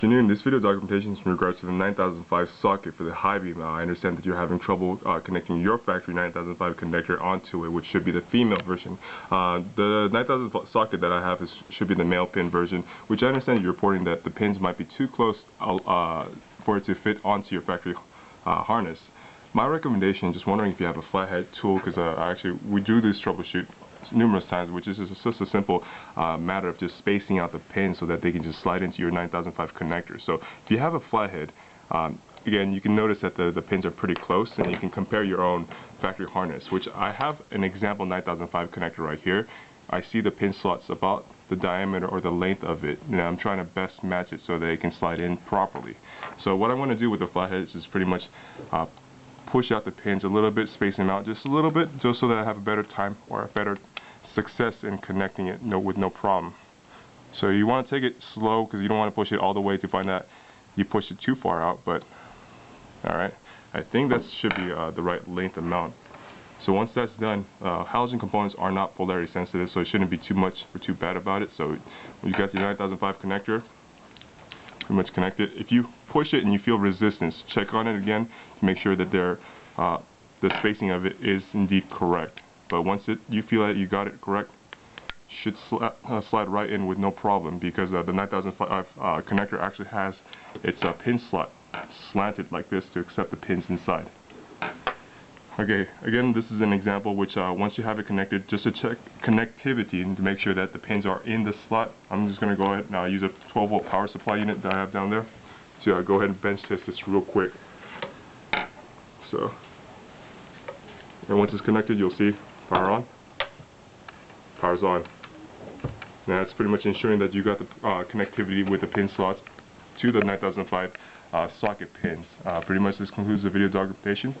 This video documentation is in regards to the 9005 socket for the high beam. I understand that you're having trouble connecting your factory 9005 connector onto it, which should be the female version. The 9000 socket that I have should be the male pin version, which I understand you're reporting that the pins might be too close for it to fit onto your factory harness. My recommendation, just wondering if you have a flathead tool, because we do this troubleshoot numerous times, which is just a simple matter of just spacing out the pins so that they can just slide into your 9005 connector. So if you have a flathead, again, you can notice that the pins are pretty close, and you can compare your own factory harness, which I have an example 9005 connector right here. I see the pin slots about the diameter or the length of it, and I'm trying to best match it so that it can slide in properly. So what I want to do with the flatheads is pretty much push out the pins a little bit, space them out just a little bit, just so that I have a better time or a better success in connecting it with no problem. So you want to take it slow, because you don't want to push it all the way to find that you push it too far out. But alright, I think that should be the right length amount. So once that's done, halogen components are not polarity sensitive, so it shouldn't be too much or too bad about it. So when you got your 9005 connector pretty much connected, if you push it and you feel resistance, check on it again to make sure that the spacing of it is indeed correct. But once you feel that you got it correct, should slide right in with no problem, because the 9005 connector actually has its pin slot slanted like this to accept the pins inside. Okay, again, this is an example which once you have it connected, just to check connectivity and to make sure that the pins are in the slot, I'm just going to go ahead and use a 12-volt power supply unit that I have down there. So go ahead and bench test this real quick. So, and once it's connected, you'll see power on, power's on. Now that's pretty much ensuring that you got the connectivity with the pin slots to the 9005 socket pins. Pretty much this concludes the video documentation. Thank you.